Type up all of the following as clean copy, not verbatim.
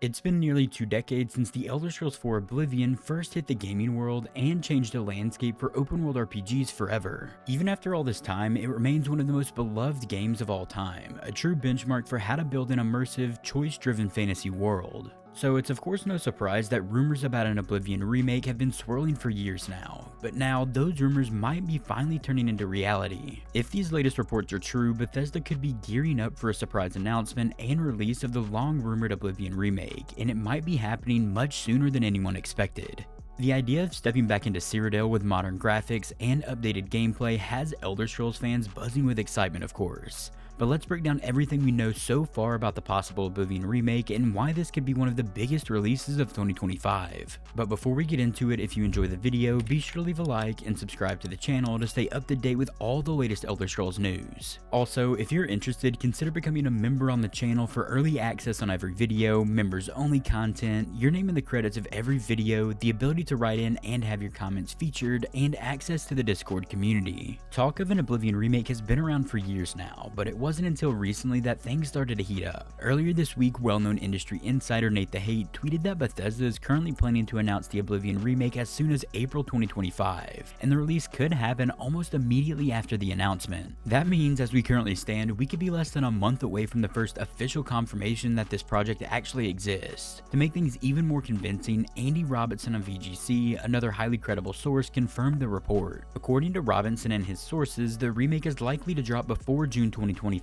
It's been nearly 2 decades since The Elder Scrolls IV Oblivion first hit the gaming world and changed the landscape for open-world RPGs forever. Even after all this time, it remains one of the most beloved games of all time, a true benchmark for how to build an immersive, choice-driven fantasy world. So it's of course no surprise that rumors about an Oblivion remake have been swirling for years now, but now those rumors might be finally turning into reality. If these latest reports are true, Bethesda could be gearing up for a surprise announcement and release of the long-rumored Oblivion remake, and it might be happening much sooner than anyone expected. The idea of stepping back into Cyrodiil with modern graphics and updated gameplay has Elder Scrolls fans buzzing with excitement, of course. But let's break down everything we know so far about the possible Oblivion remake and why this could be one of the biggest releases of 2025. But before we get into it, if you enjoy the video, be sure to leave a like and subscribe to the channel to stay up to date with all the latest Elder Scrolls news. Also, if you're interested, consider becoming a member on the channel for early access on every video, members only content, your name in the credits of every video, the ability to write in and have your comments featured, and access to the Discord community. Talk of an Oblivion remake has been around for years now, but it wasn't until recently that things started to heat up. Earlier this week, well-known industry insider Nate the Hate tweeted that Bethesda is currently planning to announce the Oblivion remake as soon as April 2025, and the release could happen almost immediately after the announcement. That means, as we currently stand, we could be less than a month away from the first official confirmation that this project actually exists. To make things even more convincing, Andy Robinson of VGC, another highly credible source, confirmed the report. According to Robinson and his sources, the remake is likely to drop before June 2025,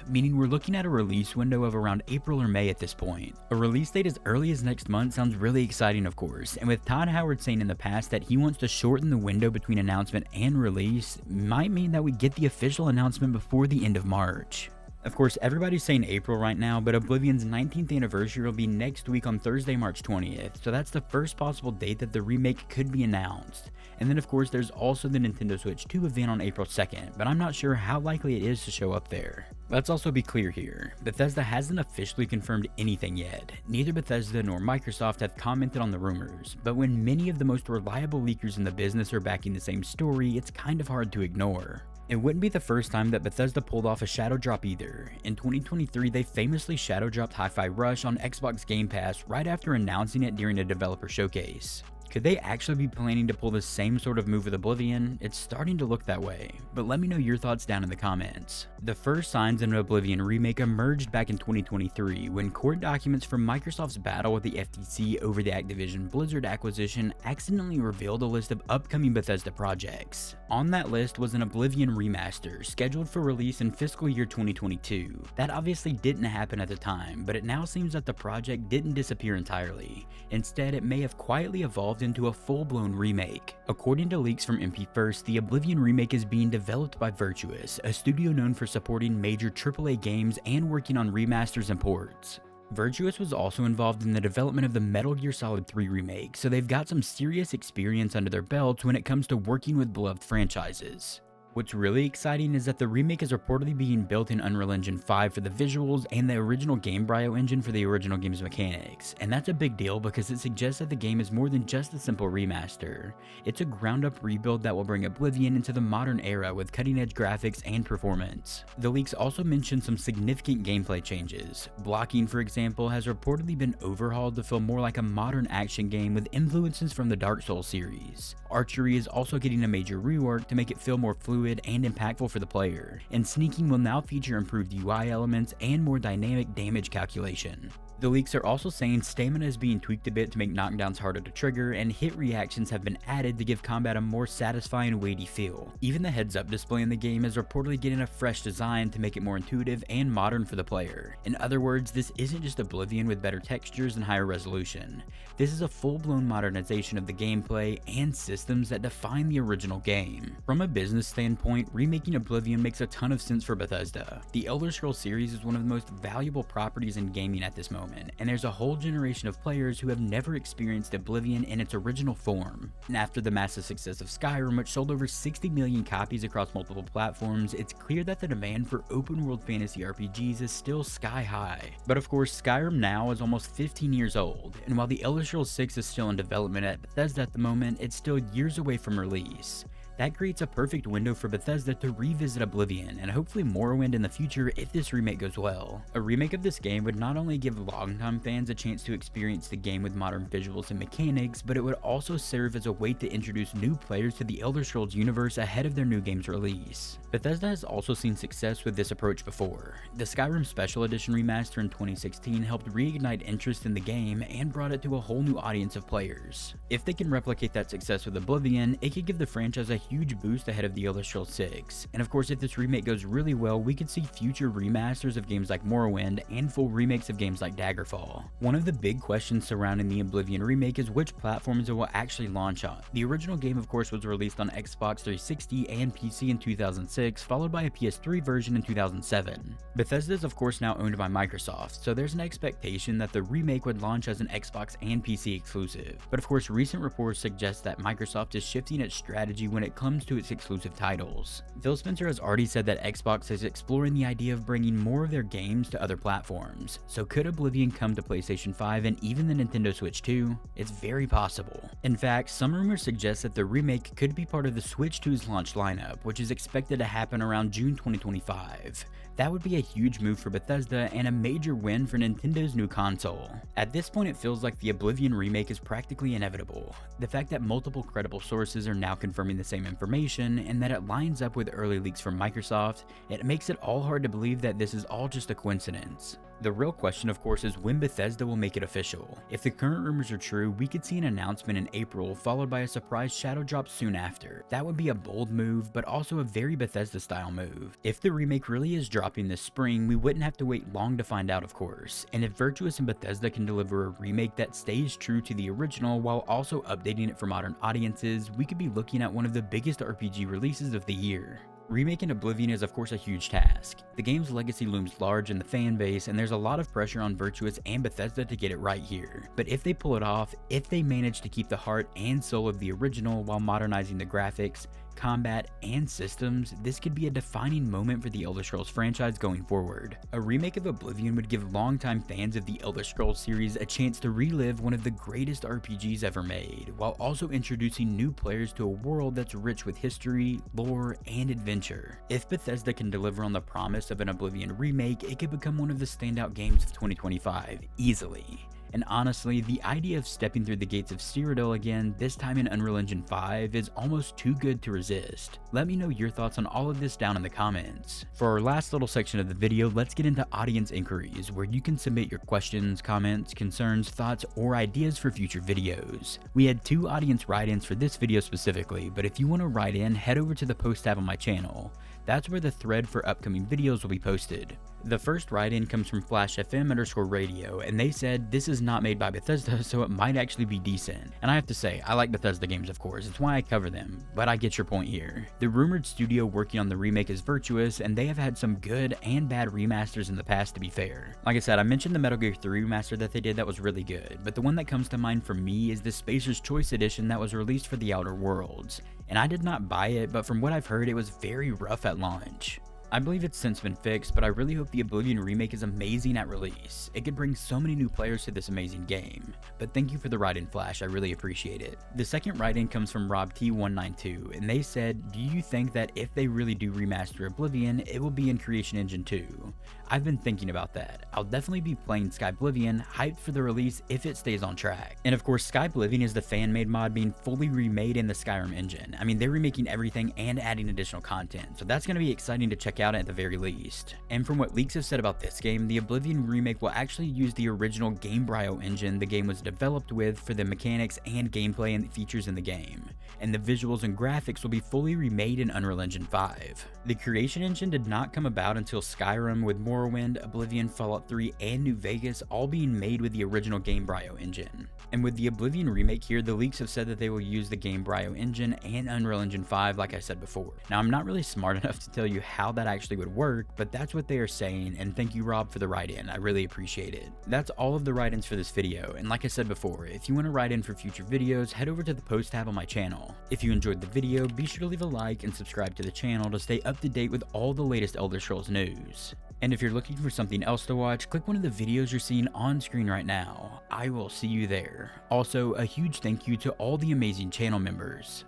meaning we're looking at a release window of around April or May at this point. A release date as early as next month sounds really exciting, of course, and with Todd Howard saying in the past that he wants to shorten the window between announcement and release, might mean that we get the official announcement before the end of March. Of course, everybody's saying April right now, but Oblivion's 19th anniversary will be next week on Thursday, March 20th, so that's the first possible date that the remake could be announced. And then of course there's also the Nintendo Switch 2 event on April 2nd, but I'm not sure how likely it is to show up there. Let's also be clear here, Bethesda hasn't officially confirmed anything yet. Neither Bethesda nor Microsoft have commented on the rumors, but when many of the most reliable leakers in the business are backing the same story, it's kind of hard to ignore. It wouldn't be the first time that Bethesda pulled off a shadow drop either. In 2023, they famously shadow dropped Hi-Fi Rush on Xbox Game Pass right after announcing it during a developer showcase. Could they actually be planning to pull the same sort of move with Oblivion? It's starting to look that way, but let me know your thoughts down in the comments. The first signs of an Oblivion remake emerged back in 2023 when court documents from Microsoft's battle with the FTC over the Activision Blizzard acquisition accidentally revealed a list of upcoming Bethesda projects. On that list was an Oblivion Remaster scheduled for release in fiscal year 2022. That obviously didn't happen at the time, but it now seems that the project didn't disappear entirely. Instead, it may have quietly evolved into a full-blown remake. According to leaks from MP First, the Oblivion remake is being developed by Virtuous, a studio known for supporting major AAA games and working on remasters and ports. Virtuous was also involved in the development of the Metal Gear Solid 3 remake, so they've got some serious experience under their belts when it comes to working with beloved franchises. What's really exciting is that the remake is reportedly being built in Unreal Engine 5 for the visuals and the original Gamebryo engine for the original game's mechanics, and that's a big deal because it suggests that the game is more than just a simple remaster. It's a ground-up rebuild that will bring Oblivion into the modern era with cutting-edge graphics and performance. The leaks also mention some significant gameplay changes. Blocking, for example, has reportedly been overhauled to feel more like a modern action game with influences from the Dark Souls series. Archery is also getting a major rework to make it feel more fluid and impactful for the player, and sneaking will now feature improved UI elements and more dynamic damage calculation. The leaks are also saying stamina is being tweaked a bit to make knockdowns harder to trigger, and hit reactions have been added to give combat a more satisfying, weighty feel. Even the heads-up display in the game is reportedly getting a fresh design to make it more intuitive and modern for the player. In other words, this isn't just Oblivion with better textures and higher resolution. This is a full-blown modernization of the gameplay and systems that define the original game. From a business standpoint, remaking Oblivion makes a ton of sense for Bethesda. The Elder Scrolls series is one of the most valuable properties in gaming at this moment, and there's a whole generation of players who have never experienced Oblivion in its original form. And after the massive success of Skyrim, which sold over 60 million copies across multiple platforms, it's clear that the demand for open-world fantasy RPGs is still sky high. But of course, Skyrim now is almost 15 years old, and while the Elder Scrolls 6 is still in development at Bethesda at the moment, it's still years away from release. That creates a perfect window for Bethesda to revisit Oblivion and hopefully Morrowind in the future if this remake goes well. A remake of this game would not only give longtime fans a chance to experience the game with modern visuals and mechanics, but it would also serve as a way to introduce new players to the Elder Scrolls universe ahead of their new game's release. Bethesda has also seen success with this approach before. The Skyrim Special Edition remaster in 2016 helped reignite interest in the game and brought it to a whole new audience of players. If they can replicate that success with Oblivion, it could give the franchise a huge boost ahead of the Elder Scrolls 6. And of course, if this remake goes really well, we could see future remasters of games like Morrowind and full remakes of games like Daggerfall. One of the big questions surrounding the Oblivion remake is which platforms it will actually launch on. The original game, of course, was released on Xbox 360 and PC in 2006, followed by a PS3 version in 2007. Bethesda is of course now owned by Microsoft, so there's an expectation that the remake would launch as an Xbox and PC exclusive. But of course, recent reports suggest that Microsoft is shifting its strategy when it comes to its exclusive titles. Phil Spencer has already said that Xbox is exploring the idea of bringing more of their games to other platforms. So could Oblivion come to PlayStation 5 and even the Nintendo Switch 2? It's very possible. In fact, some rumors suggest that the remake could be part of the Switch 2's launch lineup, which is expected to happen around June 2025. That would be a huge move for Bethesda and a major win for Nintendo's new console. At this point, it feels like the Oblivion remake is practically inevitable. The fact that multiple credible sources are now confirming the same information and that it lines up with early leaks from Microsoft, it makes it all hard to believe that this is all just a coincidence. The real question, of course, is when Bethesda will make it official. If the current rumors are true, we could see an announcement in April followed by a surprise shadow drop soon after. That would be a bold move, but also a very Bethesda-style move. If the remake really is dropping this spring, we wouldn't have to wait long to find out, of course. And if Virtuous and Bethesda can deliver a remake that stays true to the original while also updating it for modern audiences, we could be looking at one of the biggest RPG releases of the year. Remaking Oblivion is of course a huge task. The game's legacy looms large in the fan base, and there's a lot of pressure on Virtuous and Bethesda to get it right here. But if they pull it off, if they manage to keep the heart and soul of the original while modernizing the graphics, combat, and systems, this could be a defining moment for the Elder Scrolls franchise going forward. A remake of Oblivion would give longtime fans of the Elder Scrolls series a chance to relive one of the greatest RPGs ever made, while also introducing new players to a world that's rich with history, lore, and adventure. If Bethesda can deliver on the promise of an Oblivion remake, it could become one of the standout games of 2025, easily. And honestly, the idea of stepping through the gates of Cyrodiil again, this time in Unreal Engine 5, is almost too good to resist. Let me know your thoughts on all of this down in the comments. For our last little section of the video, let's get into audience inquiries, where you can submit your questions, comments, concerns, thoughts, or ideas for future videos. We had 2 audience write-ins for this video specifically, but if you want to write in, head over to the post tab on my channel. That's where the thread for upcoming videos will be posted. The first write-in comes from FlashFM_radio, and they said this is not made by Bethesda, so it might actually be decent. And I have to say, I like Bethesda games, of course, it's why I cover them, but I get your point here. The rumored studio working on the remake is Virtuous, and they have had some good and bad remasters in the past, to be fair. Like I said, I mentioned the Metal Gear 3 remaster that they did that was really good, but the one that comes to mind for me is the Spacer's Choice Edition that was released for the Outer Worlds. And I did not buy it, but from what I've heard, it was very rough at launch. I believe it's since been fixed, but I really hope the Oblivion remake is amazing at release. It could bring so many new players to this amazing game. But thank you for the write-in, Flash, I really appreciate it. The second write-in comes from RobT192, and they said, do you think that if they really do remaster Oblivion, it will be in Creation Engine 2? I've been thinking about that. I'll definitely be playing Skyblivion, hyped for the release if it stays on track. And of course, Skyblivion is the fan-made mod being fully remade in the Skyrim engine. I mean, they're remaking everything and adding additional content, so that's going to be exciting to check out at the very least. And from what leaks have said about this game, the Oblivion remake will actually use the original Gamebryo engine the game was developed with for the mechanics and gameplay and features in the game. And the visuals and graphics will be fully remade in Unreal Engine 5. The Creation Engine did not come about until Skyrim, with Morrowind, Oblivion, Fallout 3, and New Vegas all being made with the original Gamebryo engine. And with the Oblivion remake here, the leaks have said that they will use the Gamebryo engine and Unreal Engine 5 like I said before. Now, I'm not really smart enough to tell you how that actually would work, but that's what they are saying, and thank you, Rob, for the write-in. I really appreciate it. That's all of the write-ins for this video, and like I said before, if you want to write in for future videos, head over to the post tab on my channel. If you enjoyed the video, be sure to leave a like and subscribe to the channel to stay up to date with all the latest Elder Scrolls news. And if you're looking for something else to watch, click one of the videos you're seeing on screen right now. I will see you there. Also, a huge thank you to all the amazing channel members.